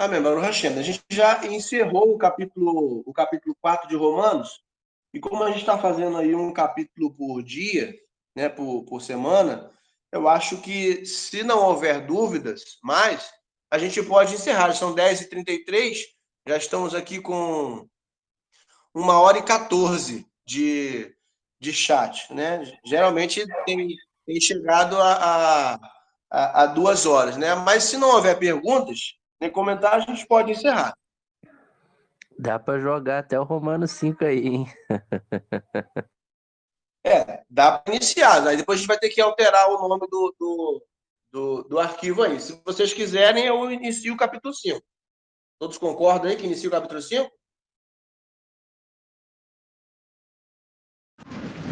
Amém, Baruch Hashem. A gente já encerrou o capítulo 4 de Romanos, e como a gente está fazendo aí um capítulo por dia, né, por semana, eu acho que, se não houver dúvidas mais, a gente pode encerrar. São 10h33, já estamos aqui com 1h14 de chat, né? Geralmente tem chegado a 2 horas, né? Mas se não houver perguntas, nem comentários, a gente pode encerrar. Dá pra jogar até o Romano 5 aí, hein? Dá para iniciar. Aí depois a gente vai ter que alterar o nome do arquivo aí. Se vocês quiserem, eu inicio o capítulo 5. Todos concordam aí que inicia o capítulo 5?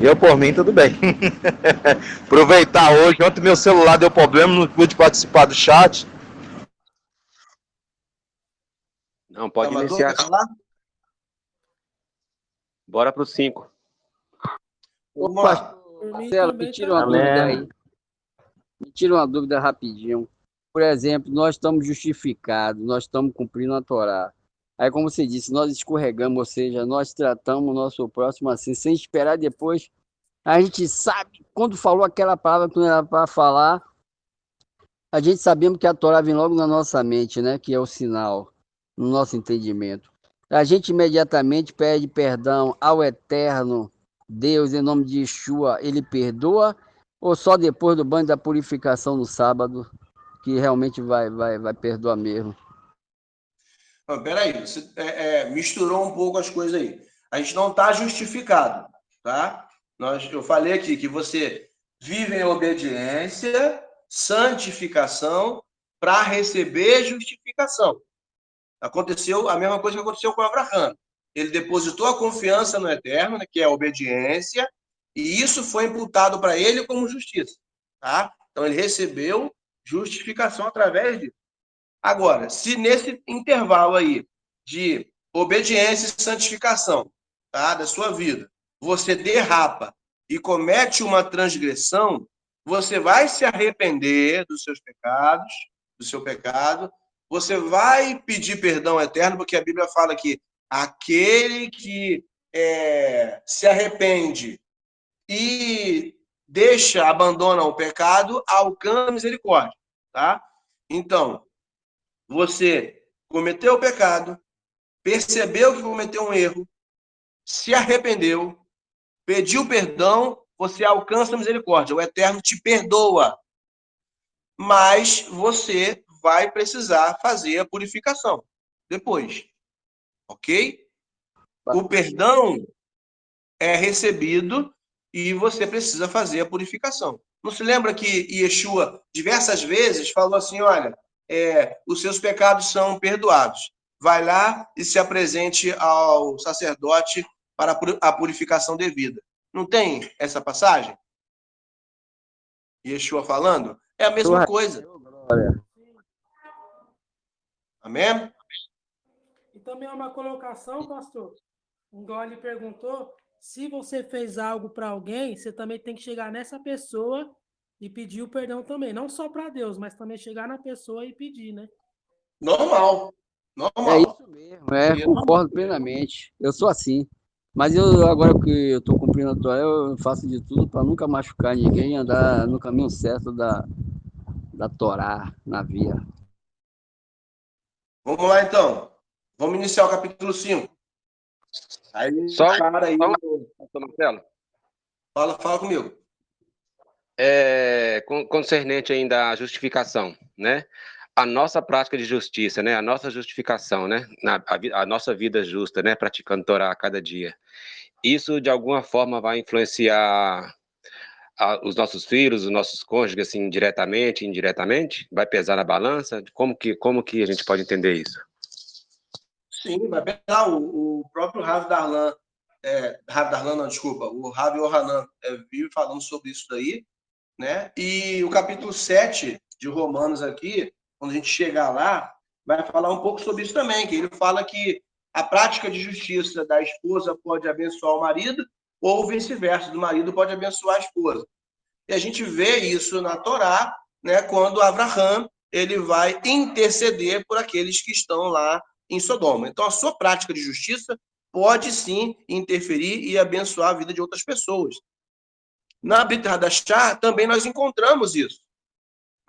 Eu, por mim, tudo bem. Aproveitar hoje. Ontem meu celular deu problema, não pude participar do chat. Não, pode Amador, iniciar. quer falar? Bora pro 5. Vamos lá. Marcelo, me tira uma dúvida aí. Me tira uma dúvida rapidinho. Por exemplo, nós estamos justificados, nós estamos cumprindo a Torá. Aí, como você disse, nós escorregamos, ou seja, nós tratamos o nosso próximo assim, sem esperar depois. A gente sabe, quando falou aquela palavra que não era para falar, a gente sabemos que a Torá vem logo na nossa mente, né? Que é o sinal, no nosso entendimento. A gente imediatamente pede perdão ao Eterno Deus, em nome de Yeshua, ele perdoa, ou só depois do banho da purificação no sábado, que realmente vai perdoar mesmo? Peraí, você misturou um pouco as coisas aí. A gente não está justificado, tá? Eu falei aqui que você vive em obediência, santificação, para receber justificação. Aconteceu a mesma coisa que aconteceu com Abraão. Ele depositou a confiança no Eterno, né, que é a obediência, e isso foi imputado para ele como justiça, tá? Então ele recebeu justificação através disso. Agora, se nesse intervalo aí de obediência e santificação, tá, da sua vida, você derrapa e comete uma transgressão, você vai se arrepender dos seus pecados, do seu pecado, você vai pedir perdão eterno, porque a Bíblia fala que aquele que se arrepende e abandona o pecado, alcança misericórdia, tá? Então, você cometeu o pecado, percebeu que cometeu um erro, se arrependeu, pediu perdão, você alcança a misericórdia. O Eterno te perdoa. Mas você vai precisar fazer a purificação depois. Ok? O perdão é recebido e você precisa fazer a purificação. Não se lembra que Yeshua diversas vezes falou assim, olha, os seus pecados são perdoados. Vai lá e se apresente ao sacerdote para a purificação devida. Não tem essa passagem? Yeshua falando? É a mesma coisa. Amém? E também é uma colocação, pastor. Um gole perguntou, se você fez algo para alguém, você também tem que chegar nessa pessoa e pedir o perdão também. Não só para Deus, mas também chegar na pessoa e pedir, né? Normal. É isso mesmo, concordo plenamente. Eu sou assim. Mas agora que eu estou cumprindo a Torá, eu faço de tudo para nunca machucar ninguém e andar no caminho certo da Torá, na via. Vamos lá, então. Vamos iniciar o capítulo 5. Aí, Marcelo. Fala comigo. Concernente ainda à justificação, né? A nossa prática de justiça, né? A nossa justificação, né? A nossa vida justa, né? Praticando Torá a cada dia. Isso, de alguma forma, vai influenciar os nossos filhos, os nossos cônjuges, assim, diretamente, indiretamente? Vai pesar na balança? Como que a gente pode entender isso? Sim, vai pesar. O próprio Rav Darlan, o Rav Yohanan vive falando sobre isso daí, né? E o capítulo 7 de Romanos aqui, quando a gente chegar lá, vai falar um pouco sobre isso também, que ele fala que a prática de justiça da esposa pode abençoar o marido, ou vice-versa, do marido pode abençoar a esposa. E a gente vê isso na Torá, né, quando Abraham ele vai interceder por aqueles que estão lá em Sodoma. Então, a sua prática de justiça pode sim interferir e abençoar a vida de outras pessoas. Na Brit Hadashah também nós encontramos isso,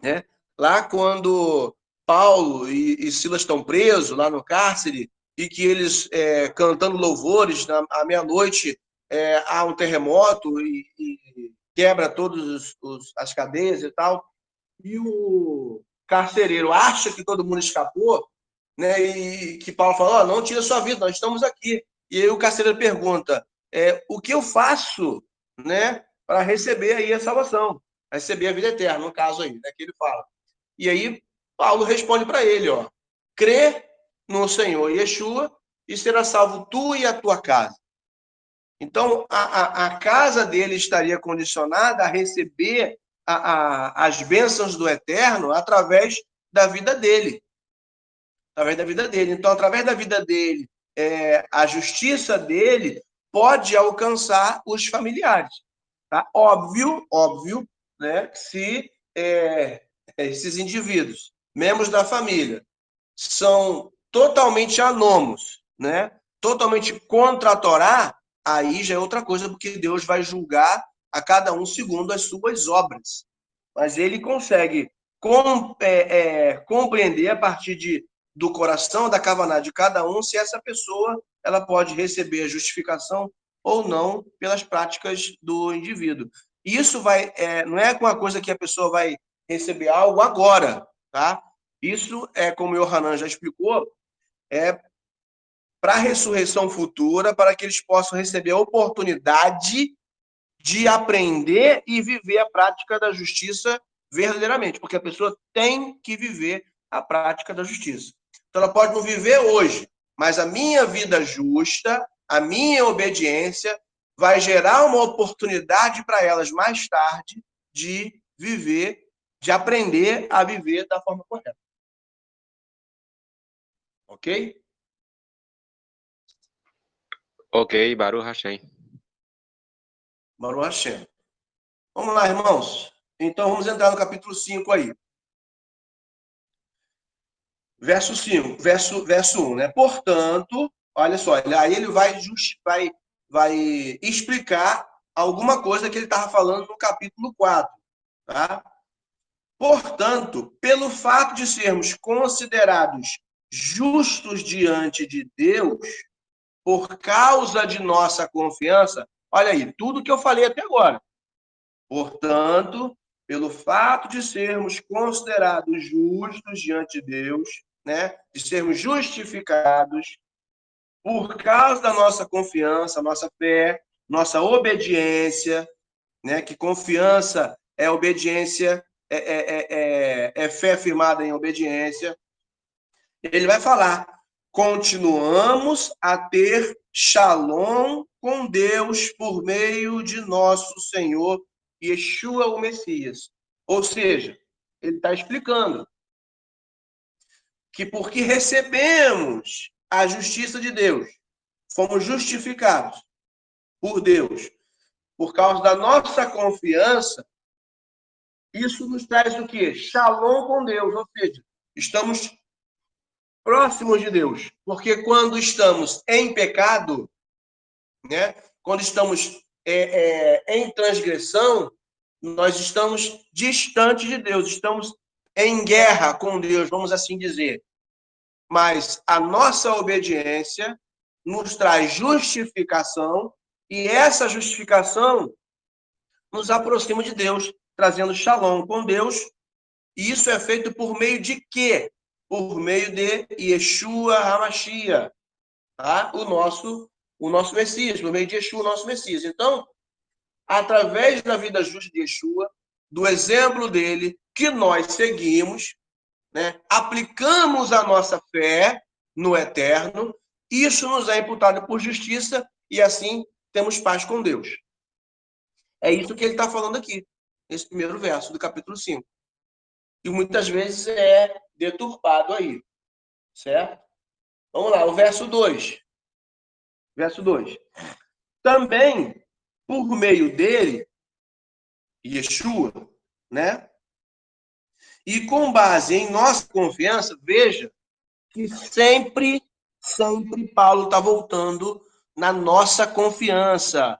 né? Lá quando Paulo e Silas estão presos lá no cárcere e que eles cantando louvores à meia-noite, há um terremoto e quebra todas as cadeias e tal, e o carcereiro acha que todo mundo escapou, né? E que Paulo falou: oh, não tira sua vida, nós estamos aqui. E aí o carcereiro pergunta: o que eu faço, né, para receber aí a salvação, receber a vida eterna, no caso aí, né, que ele fala. E aí Paulo responde para ele: ó, crê no Senhor Yeshua e será salvo tu e a tua casa. Então, a casa dele estaria condicionada a receber as bênçãos do Eterno através da vida dele. Através da vida dele. Então, através da vida dele, a justiça dele pode alcançar os familiares. Tá? Óbvio, né, se esses indivíduos, membros da família, são totalmente anômalos, né, totalmente contra a Torá, aí já é outra coisa, porque Deus vai julgar a cada um segundo as suas obras. Mas ele consegue compreender a partir do coração, da kavaná de cada um, se essa pessoa ela pode receber a justificação ou não pelas práticas do indivíduo. Isso não é uma coisa que a pessoa vai receber algo agora, tá? Isso como o Yohanan já explicou, para a ressurreição futura, para que eles possam receber a oportunidade de aprender e viver a prática da justiça verdadeiramente, porque a pessoa tem que viver a prática da justiça. Então, ela pode não viver hoje, mas a minha vida justa, a minha obediência, vai gerar uma oportunidade para elas mais tarde de viver, de aprender a viver da forma correta. Ok? Ok, Baruch Hashem. Baruch Hashem. Vamos lá, irmãos. Então, vamos entrar no capítulo 5 aí. Verso 5, verso 1, né? Portanto, olha só, aí ele vai explicar alguma coisa que ele estava falando no capítulo 4, tá? Portanto, pelo fato de sermos considerados justos diante de Deus, por causa de nossa confiança, olha aí, tudo que eu falei até agora. Portanto, pelo fato de sermos considerados justos diante de Deus, né, de sermos justificados por causa da nossa confiança, nossa fé, nossa obediência, né, que confiança é obediência, é fé firmada em obediência. Ele vai falar: continuamos a ter shalom com Deus por meio de nosso Senhor Yeshua, o Messias. Ou seja, ele está explicando que porque recebemos a justiça de Deus, fomos justificados por Deus, por causa da nossa confiança, isso nos traz o quê? Shalom com Deus, ou seja, estamos próximos de Deus. Porque quando estamos em pecado, né, quando estamos em transgressão, nós estamos distantes de Deus, estamos em guerra com Deus, vamos assim dizer. Mas a nossa obediência nos traz justificação, e essa justificação nos aproxima de Deus, trazendo shalom com Deus. E isso é feito por meio de quê? Por meio de Yeshua HaMashiach, tá? O nosso Messias, por meio de Yeshua, o nosso Messias. Então, através da vida justa de Yeshua, do exemplo dele, que nós seguimos, né, aplicamos a nossa fé no eterno, isso nos é imputado por justiça e assim temos paz com Deus. É isso que ele está falando aqui, nesse primeiro verso do capítulo 5. E muitas vezes é deturpado aí, certo? Vamos lá, o verso 2. Verso 2. Também, por meio dele, Yeshua, né? E com base em nossa confiança, veja que sempre Paulo está voltando na nossa confiança,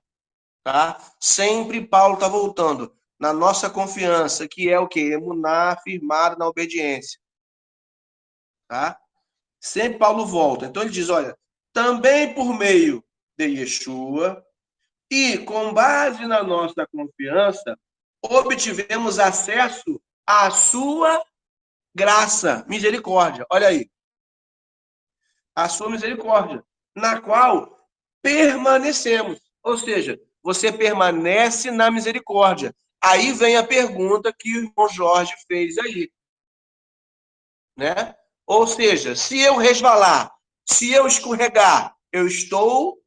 tá? Sempre Paulo está voltando na nossa confiança, que é o quê? Emuná, firmado na obediência, tá? Sempre Paulo volta. Então ele diz, olha, também por meio de Yeshua e com base na nossa confiança, obtivemos acesso à sua graça, misericórdia. Olha aí. A sua misericórdia, na qual permanecemos. Ou seja, você permanece na misericórdia. Aí vem a pergunta que o irmão Jorge fez aí, né? Ou seja, se eu resvalar, se eu escorregar, eu estou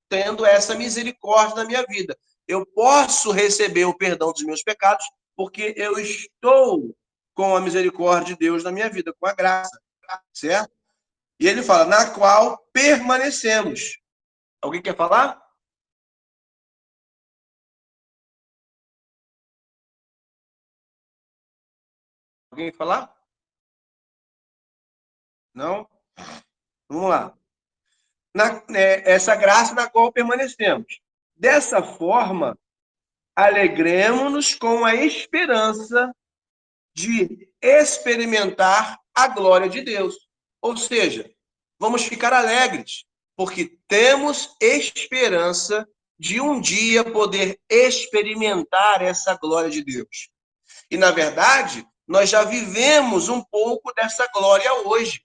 tendo essa misericórdia na minha vida. Eu posso receber o perdão dos meus pecados porque eu estou com a misericórdia de Deus na minha vida, com a graça, certo? E ele fala, na qual permanecemos. Alguém quer falar? Alguém quer falar? Não? Vamos lá. Essa graça na qual permanecemos. Dessa forma, alegremos-nos com a esperança de experimentar a glória de Deus. Ou seja, vamos ficar alegres, porque temos esperança de um dia poder experimentar essa glória de Deus. E, na verdade, nós já vivemos um pouco dessa glória hoje.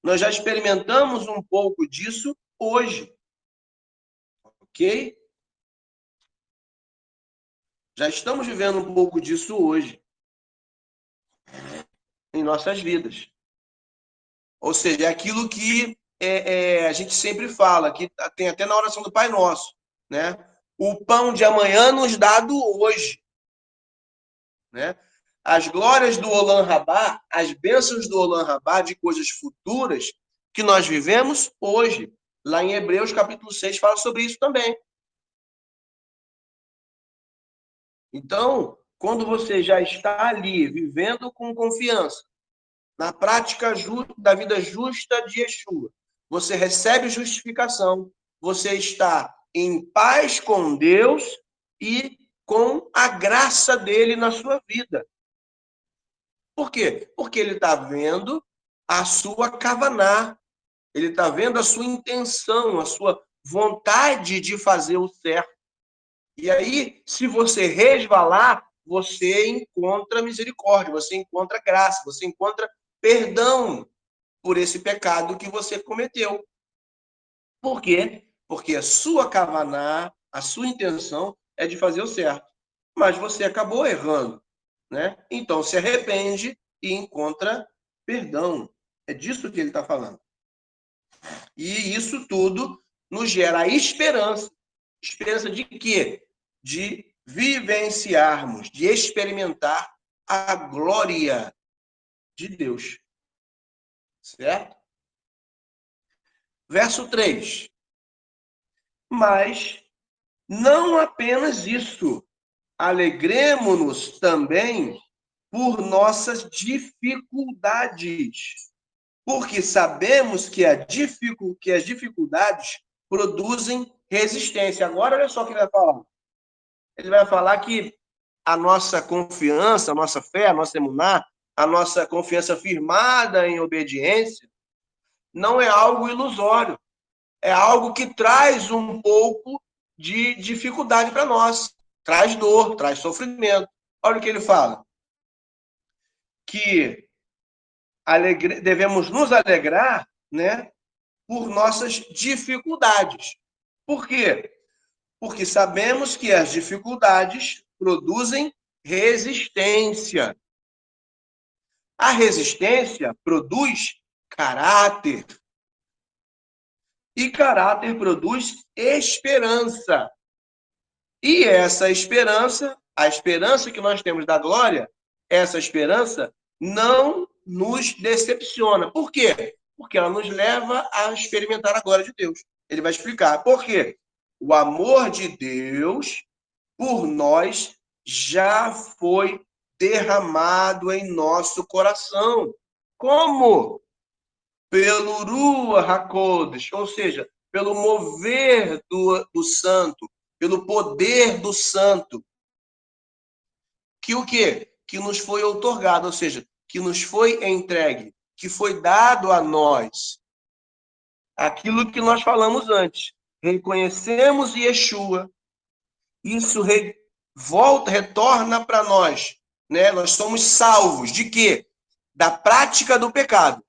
Nós já experimentamos um pouco disso hoje. Ok? Já estamos vivendo um pouco disso hoje. Em nossas vidas. Ou seja, é aquilo que a gente sempre fala, que tem até na oração do Pai Nosso, né? O pão de amanhã nos dado hoje, né? As glórias do Olam Rabá, as bênçãos do Olam Rabá de coisas futuras que nós vivemos hoje. Lá em Hebreus, capítulo 6, fala sobre isso também. Então, quando você já está ali, vivendo com confiança, na prática da vida justa de Yeshua, você recebe justificação, você está em paz com Deus e com a graça dele na sua vida. Por quê? Porque ele está vendo a sua kavaná, ele está vendo a sua intenção, a sua vontade de fazer o certo. E aí, se você resvalar, você encontra misericórdia, você encontra graça, você encontra perdão por esse pecado que você cometeu. Por quê? Porque a sua kavaná, a sua intenção é de fazer o certo. Mas você acabou errando, né? Então se arrepende e encontra perdão. É disso que ele está falando. E isso tudo nos gera esperança. Esperança de quê? De vivenciarmos, de experimentar a glória de Deus. Certo? Verso 3. Mas não apenas isso. Alegremo-nos também por nossas dificuldades. Porque sabemos que as dificuldades produzem resistência. Agora, olha só o que ele vai falar. Ele vai falar que a nossa confiança, a nossa fé, a nossa emuná, a nossa confiança firmada em obediência, não é algo ilusório. É algo que traz um pouco de dificuldade para nós. Traz dor, traz sofrimento. Olha o que ele fala. Que devemos nos alegrar, né, por nossas dificuldades. Por quê? Porque sabemos que as dificuldades produzem resistência. A resistência produz caráter. E caráter produz esperança. E essa esperança, a esperança que nós temos da glória, essa esperança não nos decepciona. Por quê? Porque ela nos leva a experimentar a glória de Deus. Ele vai explicar. Por quê? O amor de Deus por nós já foi derramado em nosso coração. Como? Pelo Ruach HaKodesh, ou seja, pelo mover do santo, pelo poder do santo. Que o quê? Que nos foi outorgado, ou seja, que nos foi entregue, que foi dado a nós. Aquilo que nós falamos antes. Reconhecemos Yeshua, isso retorna para nós, né? Nós somos salvos de quê? Da prática do pecado,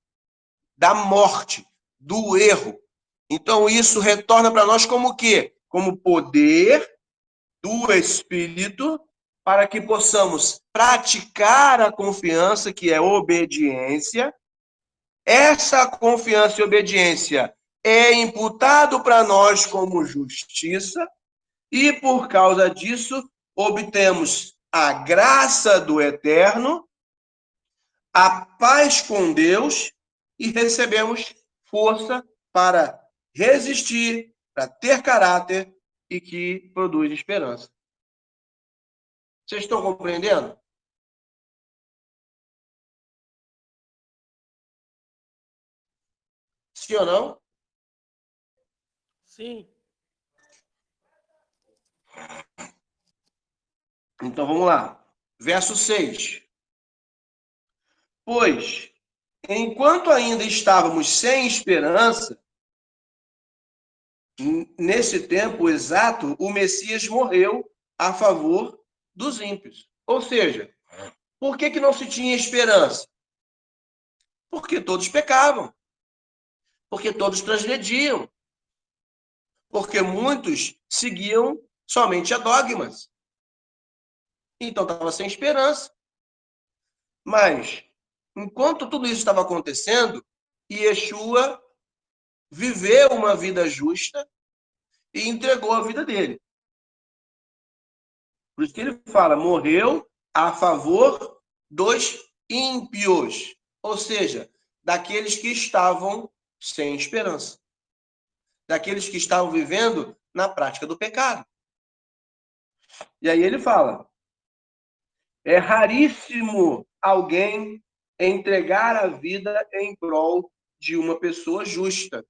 da morte, do erro. Então isso retorna para nós como o quê? Como poder do Espírito, para que possamos praticar a confiança, que é obediência. Essa confiança e obediência é imputado para nós como justiça, e por causa disso obtemos a graça do Eterno, a paz com Deus e recebemos força para resistir, para ter caráter e que produz esperança. Vocês estão compreendendo? Sim ou não? Sim. Então vamos lá. Verso 6. Pois, enquanto ainda estávamos sem esperança, nesse tempo exato, o Messias morreu a favor dos ímpios. Ou seja, por que não se tinha esperança? Porque todos pecavam. Porque todos transgrediam. Porque muitos seguiam somente a dogmas. Então estava sem esperança. Mas, enquanto tudo isso estava acontecendo, Yeshua viveu uma vida justa e entregou a vida dele. Por isso que ele fala, morreu a favor dos ímpios. Ou seja, daqueles que estavam sem esperança. Daqueles que estavam vivendo na prática do pecado. E aí ele fala, é raríssimo alguém entregar a vida em prol de uma pessoa justa.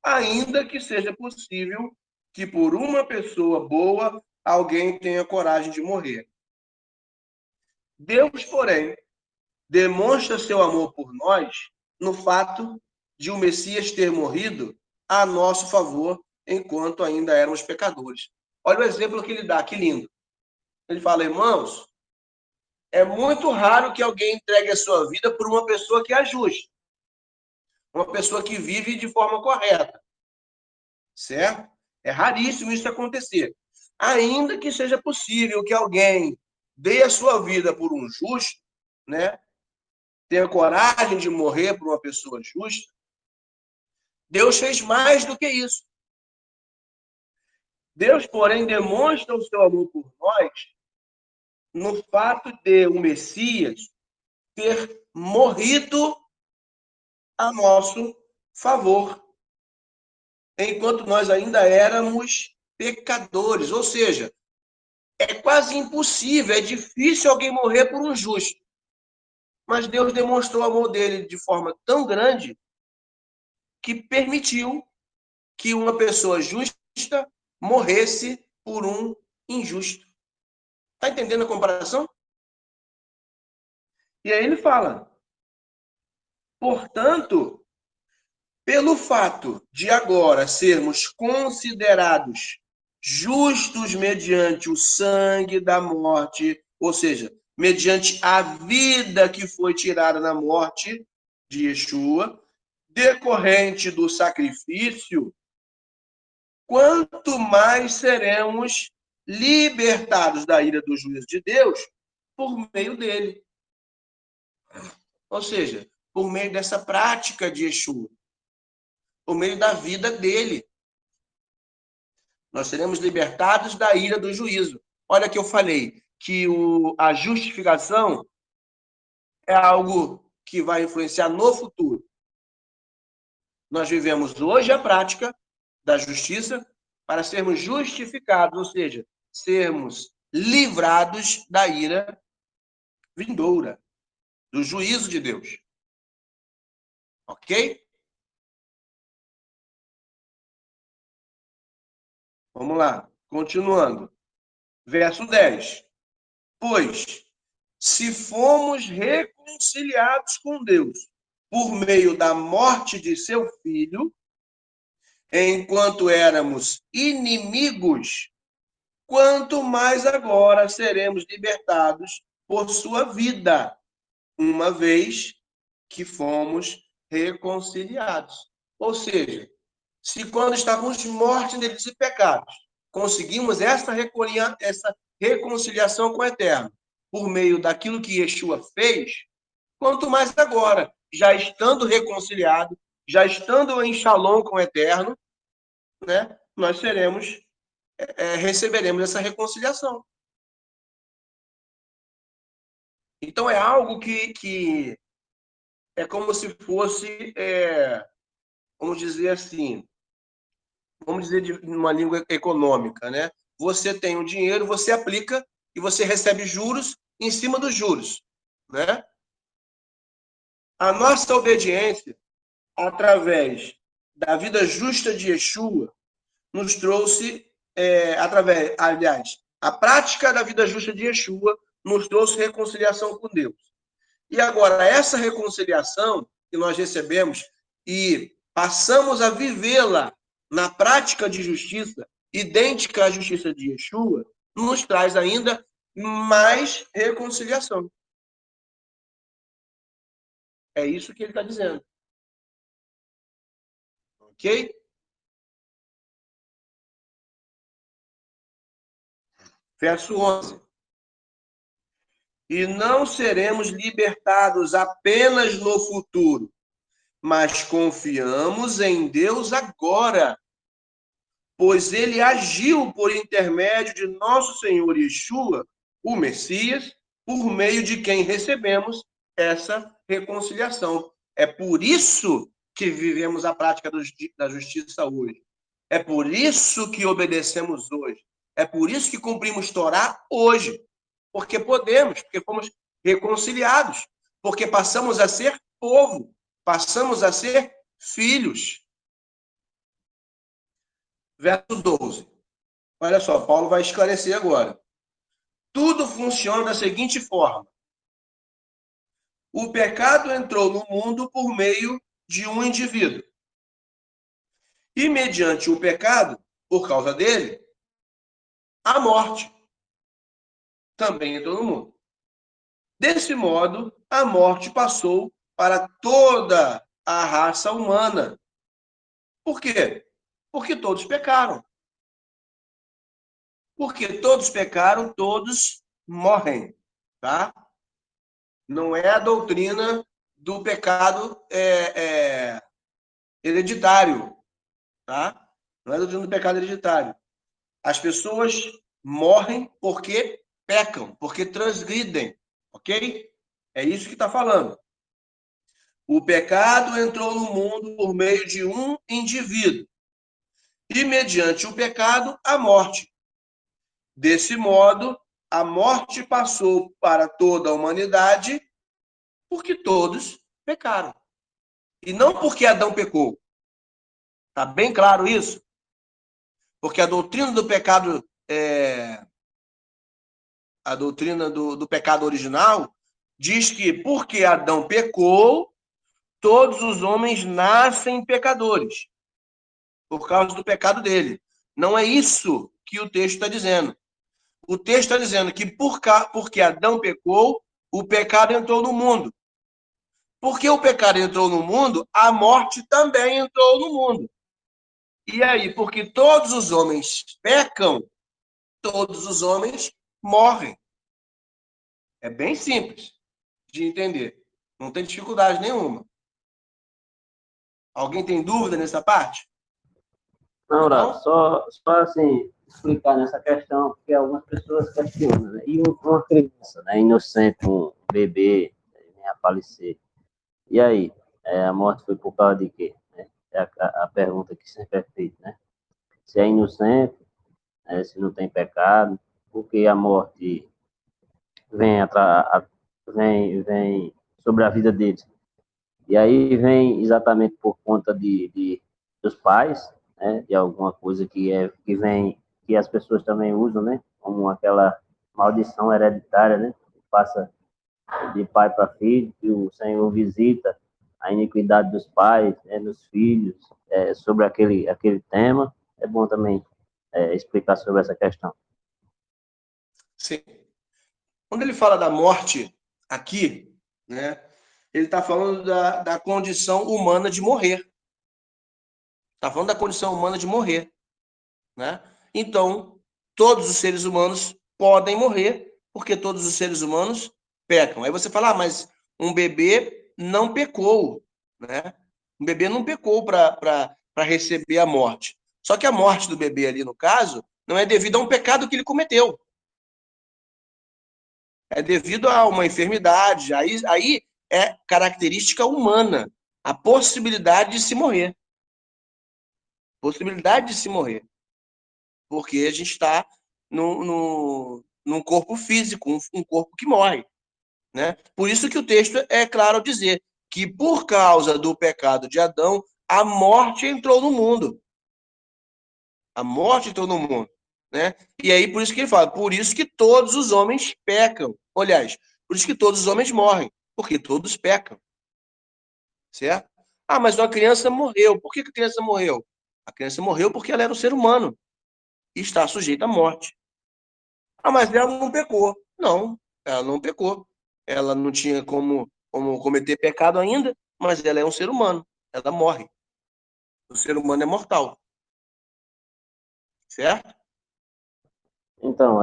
Ainda que seja possível que por uma pessoa boa alguém tenha coragem de morrer. Deus, porém, demonstra seu amor por nós no fato de o Messias ter morrido a nosso favor enquanto ainda éramos pecadores. Olha o exemplo que ele dá, que lindo. Ele fala, irmãos, é muito raro que alguém entregue a sua vida por uma pessoa que é justa. Uma pessoa que vive de forma correta. Certo? É raríssimo isso acontecer. Ainda que seja possível que alguém dê a sua vida por um justo, né? Tenha coragem de morrer por uma pessoa justa, Deus fez mais do que isso. Deus, porém, demonstra o seu amor por nós no fato de o Messias ter morrido a nosso favor, enquanto nós ainda éramos pecadores. Ou seja, é quase impossível, é difícil alguém morrer por um justo. Mas Deus demonstrou o amor dele de forma tão grande que permitiu que uma pessoa justa morresse por um injusto. Está entendendo a comparação? E aí ele fala, portanto, pelo fato de agora sermos considerados justos mediante o sangue da morte, ou seja, mediante a vida que foi tirada na morte de Yeshua, decorrente do sacrifício, quanto mais seremos libertados da ira do juízo de Deus por meio dele. Ou seja, por meio dessa prática de Yeshua, por meio da vida dele. Nós seremos libertados da ira do juízo. Olha que eu falei que a justificação é algo que vai influenciar no futuro. Nós vivemos hoje a prática da justiça para sermos justificados, ou seja, sermos livrados da ira vindoura, do juízo de Deus. Ok? Vamos lá, continuando. Verso 10. Pois, se fomos reconciliados com Deus por meio da morte de seu filho, enquanto éramos inimigos, quanto mais agora seremos libertados por sua vida, uma vez que fomos reconciliados. Ou seja, se quando estávamos mortos em delitos e pecados, conseguimos essa reconciliação com o Eterno, por meio daquilo que Yeshua fez, quanto mais agora, já estando reconciliado, já estando em shalom com o Eterno, né, nós receberemos essa reconciliação. Então é algo que é como se fosse, vamos dizer assim, vamos dizer de uma língua econômica, né? Você tem o dinheiro, você aplica e você recebe juros em cima dos juros, né? A nossa obediência, através da vida justa de Yeshua, nos trouxe, aliás, a prática da vida justa de Yeshua nos trouxe reconciliação com Deus. E agora, essa reconciliação que nós recebemos e passamos a vivê-la na prática de justiça, idêntica à justiça de Yeshua, nos traz ainda mais reconciliação. É isso que ele está dizendo. Ok? Verso 11. E não seremos libertados apenas no futuro, mas confiamos em Deus agora, pois ele agiu por intermédio de nosso Senhor Yeshua, o Messias, por meio de quem recebemos essa reconciliação. É por isso que vivemos a prática da justiça hoje. É por isso que obedecemos hoje. É por isso que cumprimos Torá hoje. Porque podemos, porque fomos reconciliados, porque passamos a ser povo, passamos a ser filhos. Verso 12. Olha só, Paulo vai esclarecer agora. Tudo funciona da seguinte forma. O pecado entrou no mundo por meio de um indivíduo. E mediante o pecado, por causa dele, a morte também entrou no mundo. Desse modo, a morte passou para toda a raça humana. Por quê? Porque todos pecaram. Porque todos pecaram, todos morrem, tá? Não é a doutrina do pecado hereditário, tá? Não é a doutrina do pecado hereditário. As pessoas morrem porque pecam, porque transgridem, ok? É isso que está falando. O pecado entrou no mundo por meio de um indivíduo. E mediante o pecado, a morte. Desse modo, a morte passou para toda a humanidade porque todos pecaram. E não porque Adão pecou. Está bem claro isso? Porque a doutrina do pecado, a doutrina do pecado original, diz que porque Adão pecou, todos os homens nascem pecadores. Por causa do pecado dele. Não é isso que o texto está dizendo. O texto está dizendo que porque Adão pecou, o pecado entrou no mundo. Porque o pecado entrou no mundo, a morte também entrou no mundo. E aí, porque todos os homens pecam, todos os homens morrem. É bem simples de entender. Não tem dificuldade nenhuma. Alguém tem dúvida nessa parte? Não, Rafa, só assim, explicar nessa questão, porque algumas pessoas questionam, né? E uma criança, né, inocente, um bebê, nem a falecer. E aí, a morte foi por causa de quê? Né? É a pergunta que sempre é feita, né? Se é inocente, se não tem pecado, porque a morte vem vem sobre a vida deles. E aí vem exatamente por conta dos pais, né, de alguma coisa que vem, que as pessoas também usam, né, como aquela maldição hereditária, né, que passa de pai para filho, que o Senhor visita a iniquidade dos pais, né, dos filhos, sobre aquele tema. É bom também explicar sobre essa questão. Sim. Quando ele fala da morte aqui, né, ele está falando da condição humana de morrer. Está falando da condição humana de morrer. Né? Então, todos os seres humanos podem morrer, porque todos os seres humanos pecam. Aí você fala, mas um bebê não pecou. Né? Um bebê não pecou para receber a morte. Só que a morte do bebê ali, no caso, não é devido a um pecado que ele cometeu. É devido a uma enfermidade. Aí é característica humana. A possibilidade de se morrer. Possibilidade de se morrer. Porque a gente está num corpo físico, um corpo que morre. Né? Por isso que o texto é claro ao dizer que, por causa do pecado de Adão, a morte entrou no mundo. A morte entrou no mundo. Né? E aí, por isso que ele fala, por isso que todos os homens pecam. Aliás, por isso que todos os homens morrem, porque todos pecam. Certo? Ah, mas uma criança morreu. Por que a criança morreu? A criança morreu porque ela era um ser humano e está sujeita à morte. Ah, mas ela não pecou. Não, ela não pecou. Ela não tinha como cometer pecado ainda, mas ela é um ser humano. Ela morre. O ser humano é mortal. Certo? Então,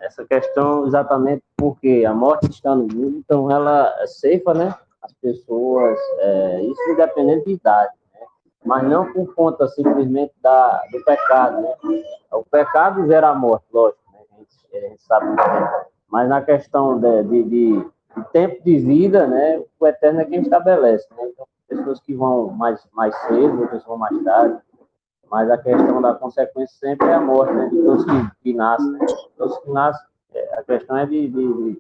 essa questão exatamente porque a morte está no mundo, então ela ceifa, né, as pessoas, isso independente de idade, né, mas não por conta simplesmente do pecado, né. O pecado gera a morte, lógico, né, a gente sabe muito bem, mas na questão de tempo de vida, né, o eterno é quem estabelece, né, então pessoas que vão mais cedo, outras vão mais tarde, mas a questão da consequência sempre é a morte, né? De todos que nascem, né? Todos que nascem, a questão é de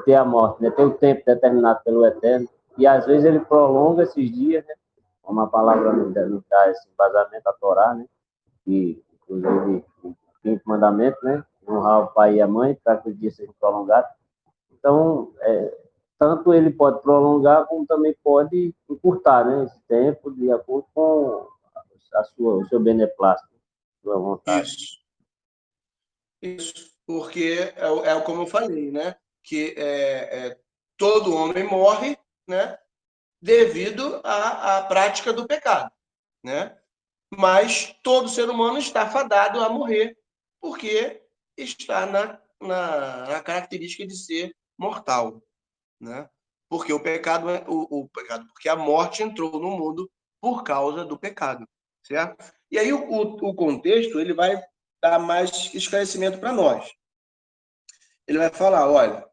ter a morte, né? Ter o tempo determinado pelo Eterno. E às vezes ele prolonga esses dias, né? Como a palavra nos dá esse embasamento a Torá, né? Que, inclusive, o quinto mandamento, né? Honrar o pai e a mãe para que os dias sejam prolongados. Então, tanto ele pode prolongar, como também pode encurtar, né? Esse tempo de acordo com o seu beneplácito, a sua vontade. Isso. Porque é como eu falei, né? Que todo homem morre, né? Devido à prática do pecado, né? Mas todo ser humano está fadado a morrer, porque está na característica de ser mortal, né? Porque o pecado o pecado, porque a morte entrou no mundo por causa do pecado, certo? E aí o contexto ele vai dar mais esclarecimento para nós. Ele vai falar, olha,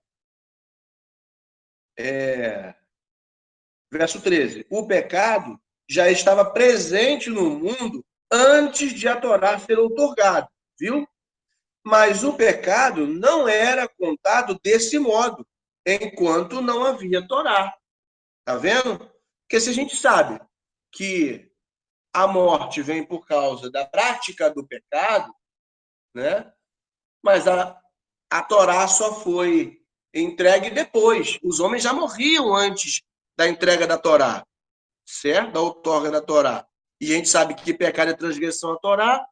verso 13, o pecado já estava presente no mundo antes de a Torá ser outorgada, viu? Mas o pecado não era contado desse modo, enquanto não havia Torá. Tá vendo? Porque se a gente sabe que a morte vem por causa da prática do pecado, né? Mas a Torá só foi entregue depois. Os homens já morriam antes da entrega da Torá, certo? Da outorga da Torá. E a gente sabe que pecado é transgressão à Torá,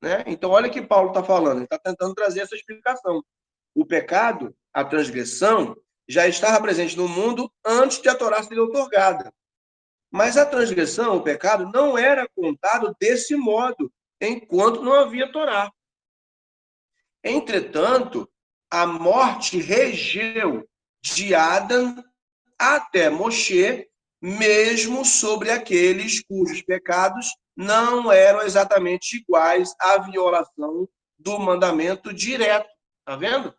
né? Então, olha o que Paulo está falando. Ele está tentando trazer essa explicação. O pecado, a transgressão, já estava presente no mundo antes de a Torá ser outorgada. Mas a transgressão, o pecado, não era contado desse modo, enquanto não havia Torá. Entretanto, a morte regeu de Adão até Moshe, mesmo sobre aqueles cujos pecados não eram exatamente iguais à violação do mandamento direto. Tá vendo?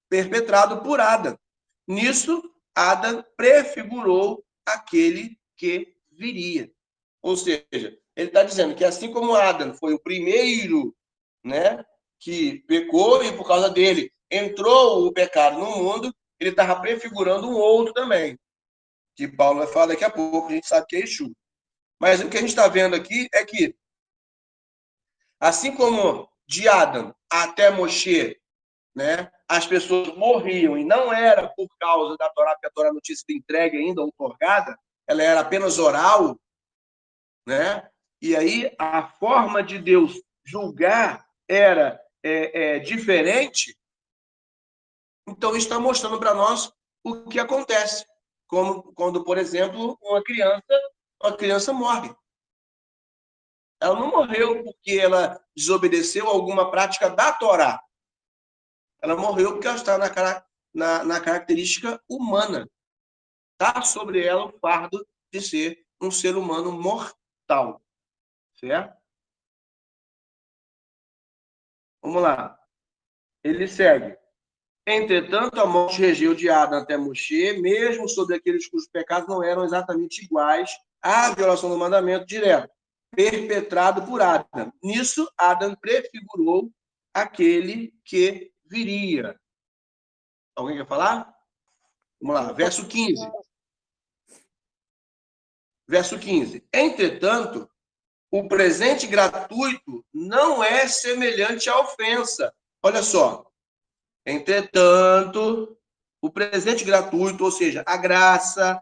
Perpetrado por Adão. Nisso, Adão prefigurou aquele que viria. Ou seja, ele está dizendo que assim como Adão foi o primeiro, né, que pecou e por causa dele entrou o pecado no mundo, ele estava prefigurando um outro também, que Paulo vai falar daqui a pouco, a gente sabe que é Yeshua. Mas o que a gente está vendo aqui é que, assim como de Adão até Moshe, né, as pessoas morriam e não era por causa da Torá, porque a Torá não tinha sido entregue ainda, outorgada, ela era apenas oral, né? E aí a forma de Deus julgar era diferente. Então, isso está mostrando para nós o que acontece. Como quando, por exemplo, uma criança morre. Ela não morreu porque ela desobedeceu alguma prática da Torá. Ela morreu porque ela está na característica humana. Está sobre ela o fardo de ser um ser humano mortal. Certo? Vamos lá. Ele segue. Entretanto, a morte regeu de Adão até Moshe, mesmo sobre aqueles cujos pecados não eram exatamente iguais à violação do mandamento direto, perpetrado por Adão. Nisso, Adão prefigurou aquele que viria. Alguém quer falar? Vamos lá, verso 15. Verso 15. Entretanto, o presente gratuito não é semelhante à ofensa. Olha só. Entretanto, o presente gratuito, ou seja, a graça,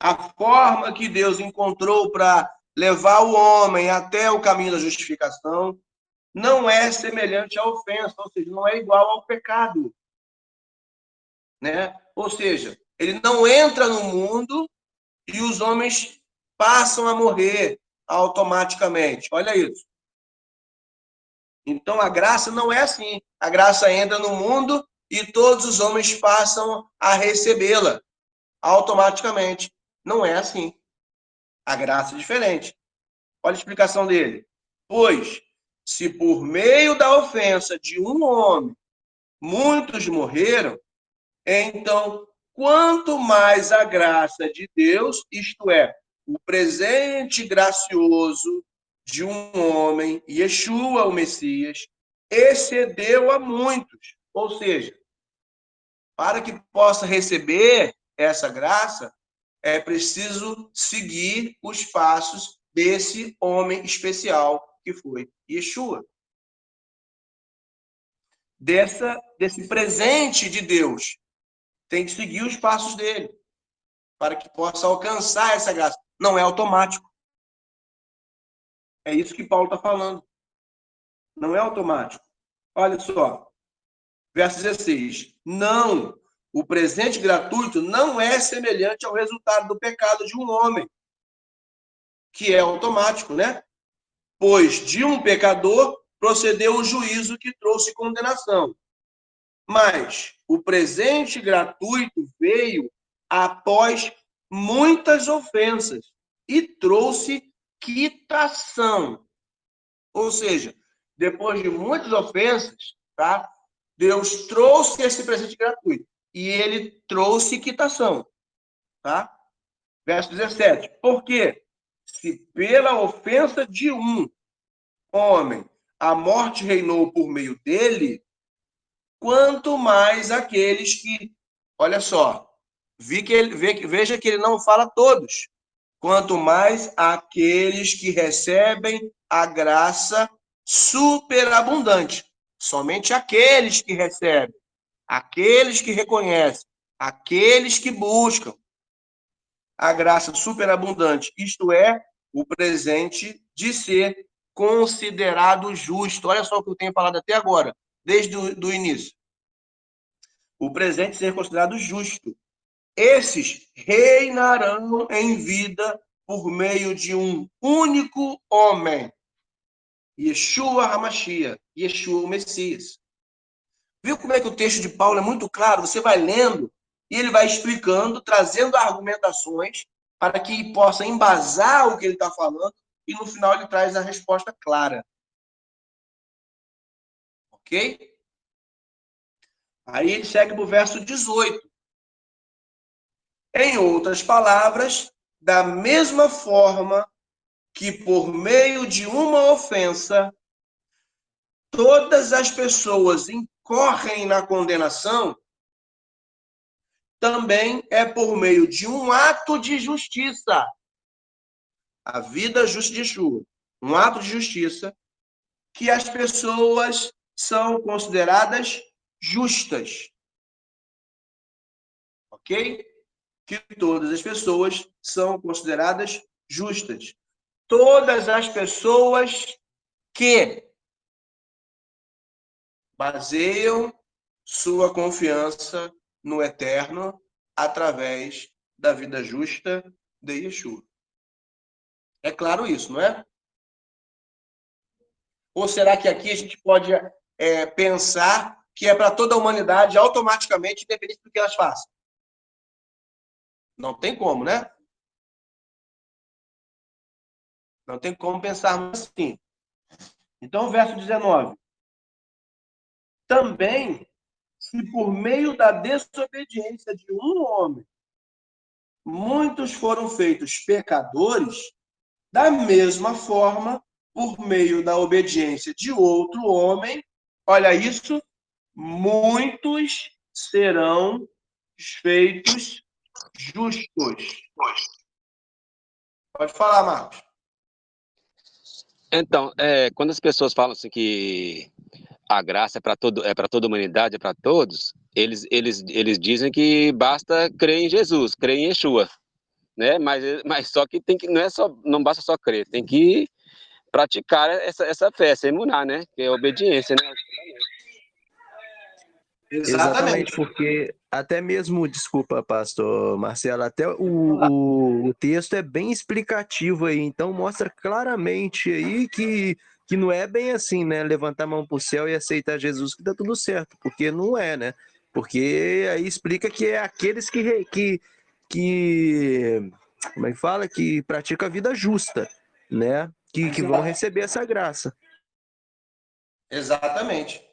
a forma que Deus encontrou para levar o homem até o caminho da justificação, não é semelhante à ofensa, ou seja, não é igual ao pecado. Né? Ou seja, ele não entra no mundo e os homens passam a morrer automaticamente. Olha isso. Então, a graça não é assim. A graça entra no mundo e todos os homens passam a recebê-la automaticamente. Não é assim. A graça é diferente. Olha a explicação dele. Pois, se por meio da ofensa de um homem muitos morreram, então, quanto mais a graça de Deus, isto é, o presente gracioso de um homem, Yeshua, o Messias, excedeu a muitos. Ou seja, para que possa receber essa graça, é preciso seguir os passos desse homem especial que foi Yeshua. Desse presente de Deus. Tem que seguir os passos dele para que possa alcançar essa graça. Não é automático. É isso que Paulo está falando. Não é automático. Olha só. Verso 16. Não. O presente gratuito não é semelhante ao resultado do pecado de um homem, que é automático, né? Pois de um pecador procedeu o juízo que trouxe condenação. Mas o presente gratuito veio após muitas ofensas e trouxe quitação. Ou seja, depois de muitas ofensas, tá? Deus trouxe esse presente gratuito e ele trouxe quitação, tá? Verso 17. Por quê? Se pela ofensa de um homem a morte reinou por meio dele, quanto mais aqueles que, olha só, veja que ele não fala todos, quanto mais aqueles que recebem a graça superabundante. Somente aqueles que recebem, aqueles que reconhecem, aqueles que buscam a graça superabundante, isto é, o presente de ser considerado justo. Olha só o que eu tenho falado até agora, desde o início. O presente de ser considerado justo. Esses reinarão em vida por meio de um único homem, Yeshua HaMashiach, Yeshua o Messias. Viu como é que o texto de Paulo é muito claro? Você vai lendo e ele vai explicando, trazendo argumentações para que possa embasar o que ele está falando e no final ele traz a resposta clara. Ok? Aí ele segue para o verso 18. Em outras palavras, da mesma forma que por meio de uma ofensa, todas as pessoas em incorrem na condenação também é por meio de um ato de justiça. A vida justa de Yeshua. Um ato de justiça que as pessoas são consideradas justas. Ok? Que todas as pessoas são consideradas justas. Todas as pessoas que baseiam sua confiança no eterno através da vida justa de Yeshua. É claro isso, não é? Ou será que aqui a gente pode pensar que é para toda a humanidade automaticamente, independente do que elas façam? Não tem como, né? Não tem como pensarmos assim. Então, verso 19. Também, se por meio da desobediência de um homem, muitos foram feitos pecadores, da mesma forma, por meio da obediência de outro homem, olha isso, muitos serão feitos justos. Pode falar, Marcos. Então, quando as pessoas falam assim que a graça é para toda a humanidade, é para todos, eles dizem que basta crer em Jesus, crer em Yeshua, né? Mas só que não basta só crer, tem que praticar essa fé, essa emuná, né? Que é a obediência, né? Exatamente, porque até mesmo, desculpa, pastor Marcelo, até o texto é bem explicativo aí, então mostra claramente aí que não é bem assim, né? Levantar a mão para o céu e aceitar Jesus que dá tudo certo, porque não é, né? Porque aí explica que é aqueles como é que fala? Que pratica a vida justa, né? Que vão receber essa graça. Exatamente.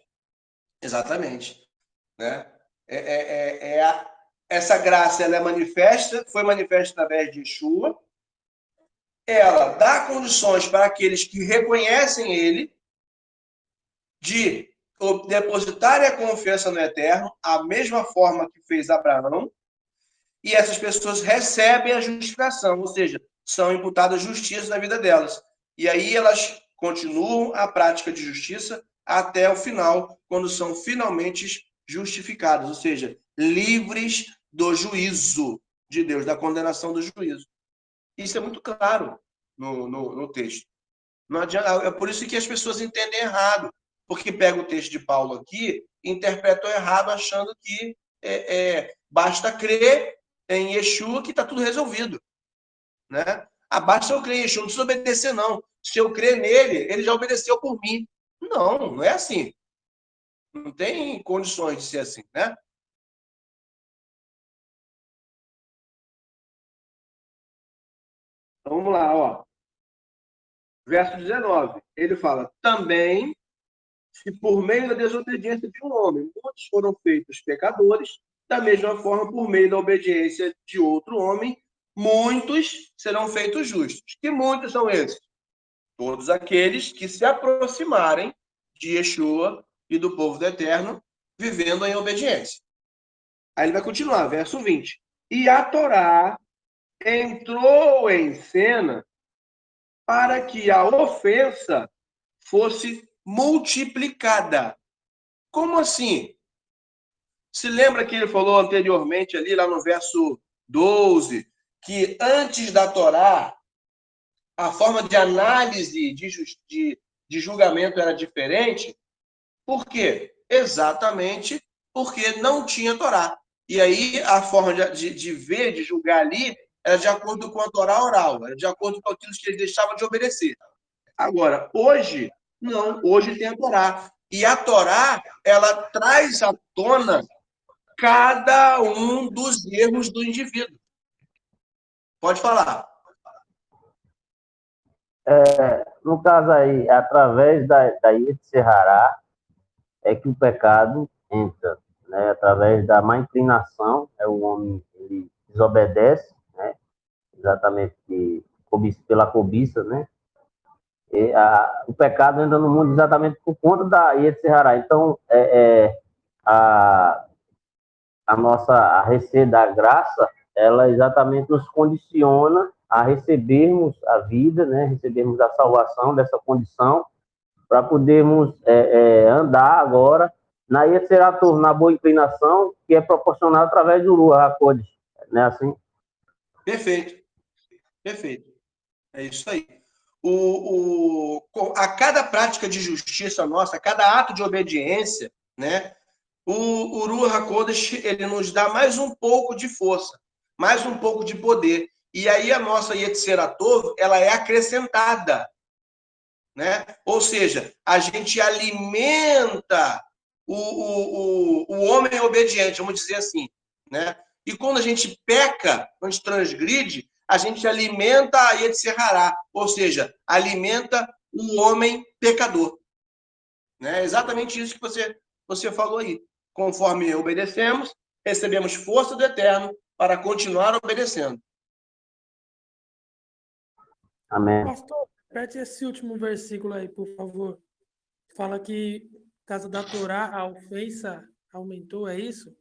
Exatamente. Né? Essa graça ela foi manifesta através de Yeshua. Ela dá condições para aqueles que reconhecem ele de depositarem a confiança no Eterno, a mesma forma que fez Abraão, e essas pessoas recebem a justificação, ou seja, são imputadas justiça na vida delas. E aí elas continuam a prática de justiça até o final, quando são finalmente justificadas, ou seja, livres do juízo de Deus, da condenação do juízo. Isso é muito claro no texto. Não adianta, é por isso que as pessoas entendem errado, porque pega o texto de Paulo aqui, interpretam errado, achando que basta crer em Yeshua que está tudo resolvido. Né? Basta eu crer em Yeshua, não precisa obedecer, não. Se eu crer nele, ele já obedeceu por mim. Não, não é assim. Não tem condições de ser assim, né? Então, vamos lá, ó. Verso 19. Ele fala, também, se por meio da desobediência de um homem, muitos foram feitos pecadores, da mesma forma, por meio da obediência de outro homem, muitos serão feitos justos. Que muitos são esses? Todos aqueles que se aproximarem de Yeshua e do povo do Eterno, vivendo em obediência. Aí ele vai continuar, verso 20. E a Torá entrou em cena para que a ofensa fosse multiplicada. Como assim? Se lembra que ele falou anteriormente, ali lá no verso 12, que antes da Torá, a forma de análise de julgamento era diferente? Por quê? Exatamente porque não tinha Torá. E aí a forma de ver, de julgar ali, era de acordo com a Torá oral, era de acordo com aquilo que eles deixavam de obedecer. Agora, hoje, não, hoje tem a Torá. E a Torá, ela traz à tona cada um dos erros do indivíduo. Pode falar. No caso aí, através da Yetzirará, é que o pecado entra, né? Através da má inclinação, o homem ele desobedece, né? Exatamente pela cobiça, né? O pecado entra no mundo exatamente por conta da Yetzirará. Então, a receita da graça, ela exatamente nos condiciona a recebermos a vida, né? Recebermos a salvação dessa condição, para podermos andar agora na Yetzirah, na boa inclinação, que é proporcionada através do Ruach HaKodesh, né? Assim? Perfeito. Perfeito. É isso aí. A cada prática de justiça nossa, a cada ato de obediência, né, o Ruach HaKodesh, ele nos dá mais um pouco de força, mais um pouco de poder. E aí a nossa Yetzirah Tov, ela é acrescentada, né? Ou seja, a gente alimenta o homem obediente, vamos dizer assim, né? E quando a gente peca, quando a gente transgride, a gente alimenta a Yetzirah, ou seja, alimenta o homem pecador. Né? É exatamente isso que você falou aí. Conforme obedecemos, recebemos força do Eterno para continuar obedecendo. Amém. Pastor, repete esse último versículo aí, por favor. Fala que, por causa da Torá, a ofensa aumentou, é isso?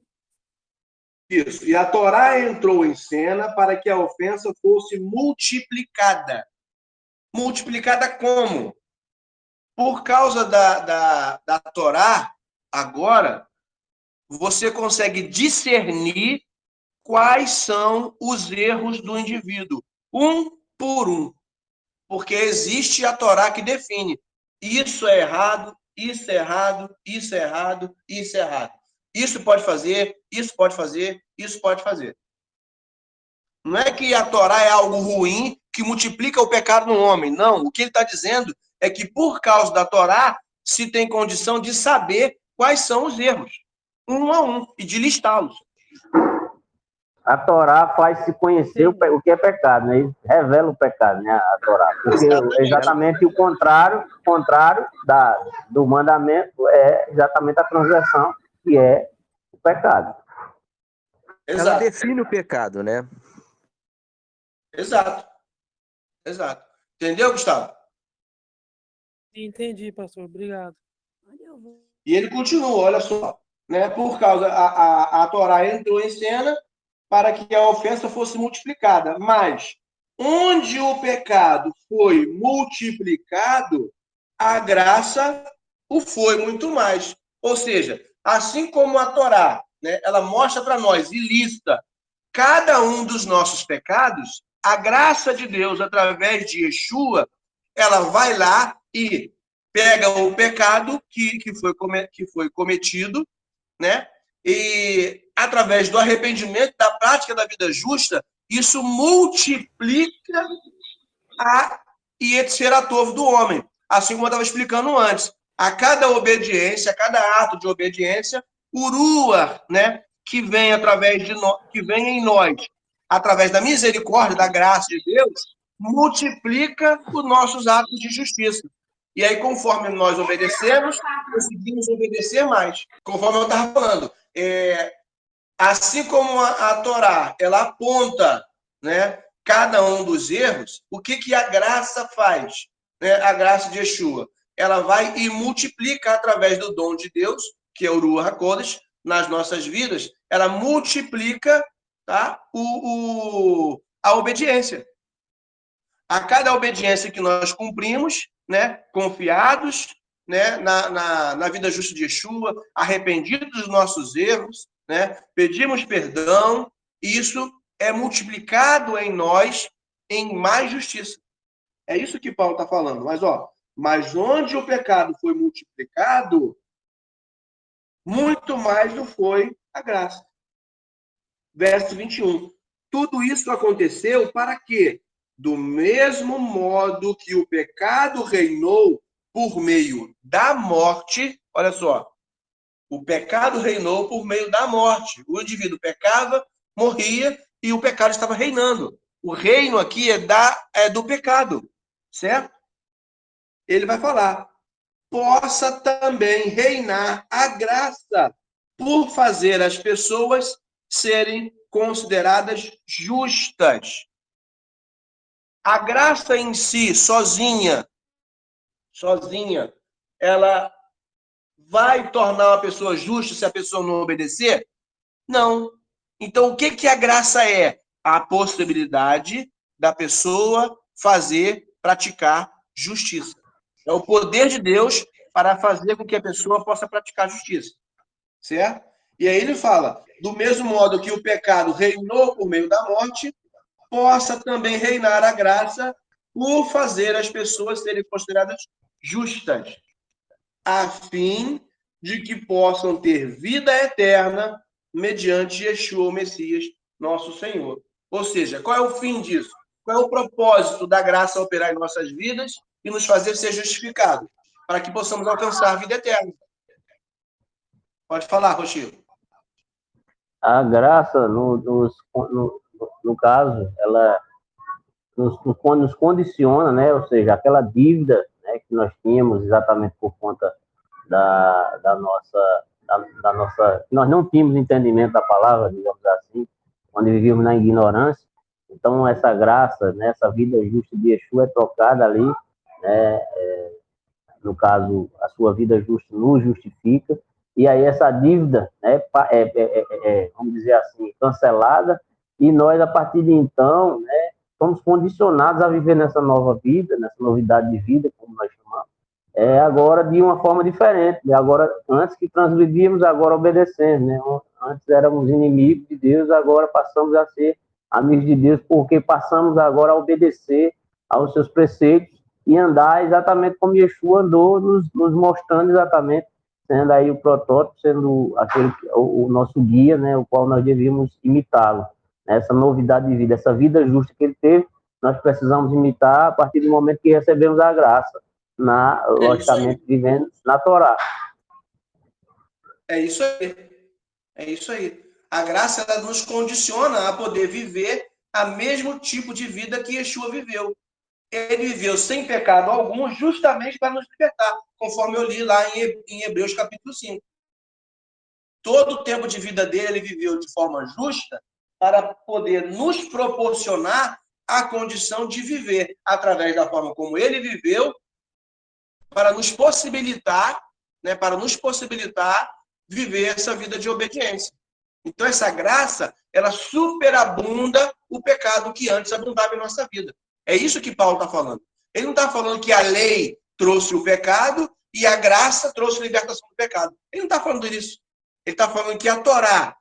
Isso. E a Torá entrou em cena para que a ofensa fosse multiplicada. Multiplicada como? Por causa da Torá, agora, você consegue discernir quais são os erros do indivíduo, um por um. Porque existe a Torá que define isso é errado, isso é errado, isso é errado, isso é errado. Isso pode fazer, isso pode fazer, isso pode fazer. Não é que a Torá é algo ruim que multiplica o pecado no homem. Não, o que ele está dizendo é que por causa da Torá se tem condição de saber quais são os erros, um a um, e de listá-los. A Torá faz se conhecer o que é pecado, né? Revela o pecado, né? A Torá. Porque exatamente o contrário do mandamento é exatamente a transgressão, que é o pecado. Ela define o pecado, né? Exato. Entendeu, Gustavo? Entendi, pastor. Obrigado. E ele continua, olha só. Né? Por causa, a Torá entrou em cena para que a ofensa fosse multiplicada. Mas, onde o pecado foi multiplicado, a graça o foi muito mais. Ou seja, assim como a Torá, né, ela mostra para nós e lista cada um dos nossos pecados, a graça de Deus, através de Yeshua, ela vai lá e pega o pecado que foi cometido, né? E através do arrependimento, da prática da vida justa, isso multiplica a Yetzeratov do homem. Assim como eu estava explicando antes. A cada obediência, a cada ato de obediência, o Ruach, né, que vem através de nós, que vem em nós, através da misericórdia, da graça de Deus, multiplica os nossos atos de justiça. E aí, conforme nós obedecemos, conseguimos obedecer mais. Conforme eu estava falando, assim como a Torá, ela aponta, né, cada um dos erros, o que a graça faz? Né? A graça de Yeshua. Ela vai e multiplica através do dom de Deus, que é o Ruach HaKodesh, nas nossas vidas, ela multiplica, tá, a obediência. A cada obediência que nós cumprimos, né, confiados, né, na vida justa de Yeshua, arrependidos dos nossos erros, né, pedimos perdão, e isso é multiplicado em nós em mais justiça. É isso que Paulo está falando. Mas onde o pecado foi multiplicado, muito mais do foi a graça. Verso 21. Tudo isso aconteceu para quê? Do mesmo modo que o pecado reinou por meio da morte, olha só, o pecado reinou por meio da morte. O indivíduo pecava, morria e o pecado estava reinando. O reino aqui é do pecado, certo? Ele vai falar, possa também reinar a graça por fazer as pessoas serem consideradas justas. A graça em si, sozinha, sozinha, ela vai tornar uma pessoa justa se a pessoa não obedecer? Não. Então, o que a graça é? A possibilidade da pessoa praticar justiça. É o poder de Deus para fazer com que a pessoa possa praticar justiça. Certo? E aí ele fala, do mesmo modo que o pecado reinou por meio da morte, possa também reinar a graça por fazer as pessoas serem consideradas justas, a fim de que possam ter vida eterna mediante Yeshua, o Messias, nosso Senhor. Ou seja, qual é o fim disso? Qual é o propósito da graça operar em nossas vidas e nos fazer ser justificados? Para que possamos alcançar a vida eterna. Pode falar, Rochilo. A graça, no caso, ela nos condiciona, né? Ou seja, aquela dívida, né, que nós tínhamos exatamente por conta da nossa... Nós não tínhamos entendimento da palavra, digamos assim, quando vivíamos na ignorância. Então, essa graça, né, essa vida justa de Yeshua é trocada ali, né? No caso, a sua vida justa nos justifica, e aí essa dívida, né, vamos dizer assim, cancelada, e nós, a partir de então, né, somos condicionados a viver nessa nova vida, nessa novidade de vida, como nós chamamos, agora de uma forma diferente. Agora, antes que transgredíamos, agora obedecemos, né? Antes éramos inimigos de Deus, agora passamos a ser amigos de Deus, porque passamos agora a obedecer aos seus preceitos e andar exatamente como Yeshua andou, nos mostrando exatamente, sendo aí o protótipo, sendo o nosso guia, né, o qual nós devíamos imitá-lo. Essa novidade de vida, essa vida justa que ele teve, nós precisamos imitar a partir do momento que recebemos a graça, logicamente vivendo na Torá. É isso aí. É isso aí. A graça, ela nos condiciona a poder viver o mesmo tipo de vida que Yeshua viveu. Ele viveu sem pecado algum, justamente para nos libertar, conforme eu li lá em Hebreus capítulo 5. Todo o tempo de vida dele, ele viveu de forma justa para poder nos proporcionar a condição de viver através da forma como ele viveu, para nos possibilitar, né, viver essa vida de obediência. Então, essa graça, ela superabunda o pecado que antes abundava em nossa vida. É isso que Paulo está falando. Ele não está falando que a lei trouxe o pecado e a graça trouxe a libertação do pecado. Ele não está falando disso. Ele está falando que a Torá,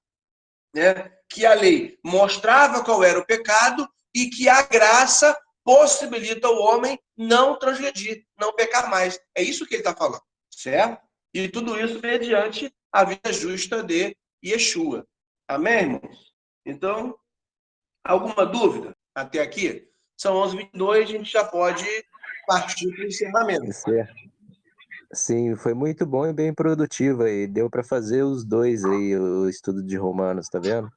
né, que a lei mostrava qual era o pecado e que a graça possibilita o homem não transgredir, não pecar mais. É isso que ele está falando, certo? E tudo isso mediante a vida justa de Yeshua. Amém, irmãos? Então, alguma dúvida até aqui? São 11h22, a gente já pode partir para o encerramento. Certo. Sim, foi muito bom e bem produtivo aí. Deu para fazer os dois aí, o estudo de Romanos, tá vendo?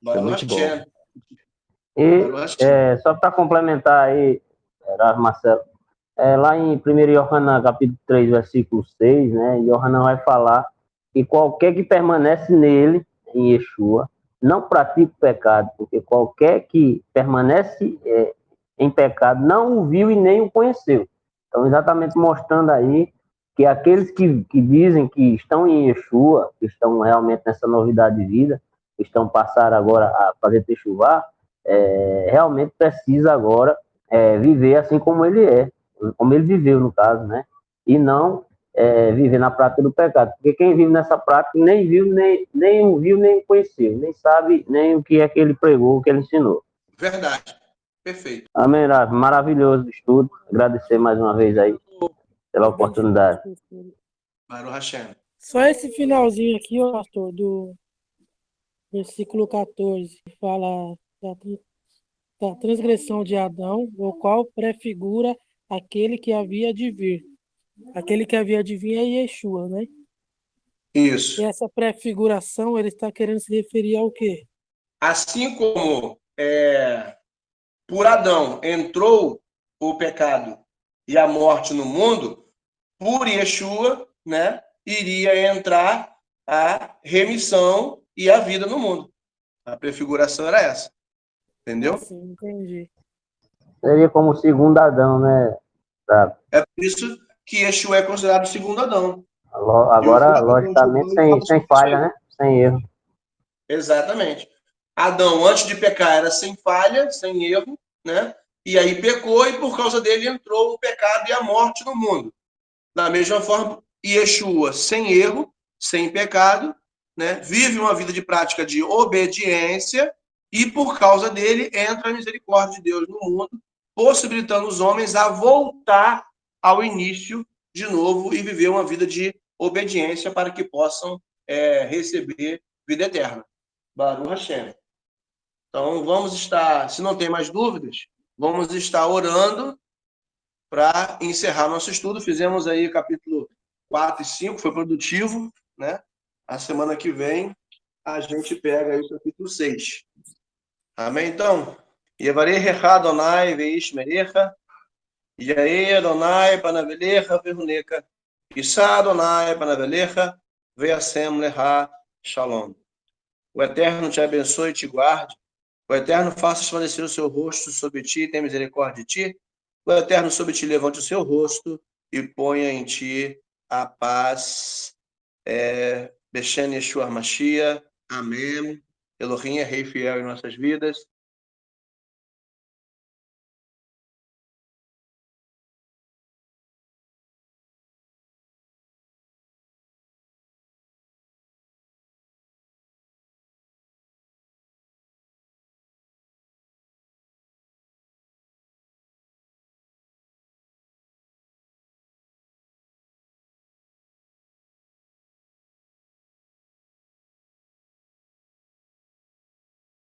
Foi muito bom. E só para complementar aí, Marcelo, lá em 1 Yohanan, capítulo 3, versículo 6, né, Yohanan vai falar que qualquer que permanece nele, em Yeshua, não pratica o pecado, porque qualquer que permanece em pecado não o viu e nem o conheceu. Então, exatamente mostrando aí que aqueles que dizem que estão em Yeshua, que estão realmente nessa novidade de vida, que estão passando agora a fazer techuvá, realmente precisa agora viver assim como ele é, como ele viveu, no caso, né? E não viver na prática do pecado. Porque quem vive nessa prática nem viu, nem o viu, nem o conheceu, nem sabe nem o que é que ele pregou, o que ele ensinou. Verdade. Perfeito. Amém, Rafa. Maravilhoso o estudo. Agradecer mais uma vez aí pela oportunidade. Baruch Hashem. Só esse finalzinho aqui, ó, pastor, do versículo 14, que fala da transgressão de Adão, o qual prefigura aquele que havia de vir. Aquele que havia de vir é Yeshua, né? Isso. E essa prefiguração, ele está querendo se referir ao quê? Assim como por Adão entrou o pecado e a morte no mundo, por Yeshua, né, iria entrar a remissão e a vida no mundo. A prefiguração era essa. Entendeu? Sim, entendi. Seria como o segundo Adão, né? É por isso que Yeshua é considerado o segundo Adão. Agora, logicamente, sem falha, né? Sem erro. Exatamente. Adão, antes de pecar, era sem falha, sem erro, né? E aí pecou e por causa dele entrou o pecado e a morte no mundo. Da mesma forma, Yeshua, sem erro, sem pecado, né? Vive uma vida de prática de obediência e por causa dele entra a misericórdia de Deus no mundo, possibilitando os homens a voltar ao início de novo e viver uma vida de obediência para que possam receber vida eterna. Baruch Hashem. Então, vamos estar, se não tem mais dúvidas, vamos estar orando para encerrar nosso estudo. Fizemos aí capítulo 4 e 5, foi produtivo, né? A semana que vem a gente pega aí o capítulo 6. Amém? Então, Yevarecha Adonai veishmerecha, Yair Adonai panavelecha verhuneca, Issa Adonai panavelecha veasem leha shalom. O Eterno te abençoe e te guarde. O Eterno faça resplandecer o seu rosto sobre ti e tenha misericórdia de ti. O Eterno sobre ti levante o seu rosto e ponha em ti a paz. Beshem Yeshua Mashiach. Amém. Elohim é rei fiel em nossas vidas.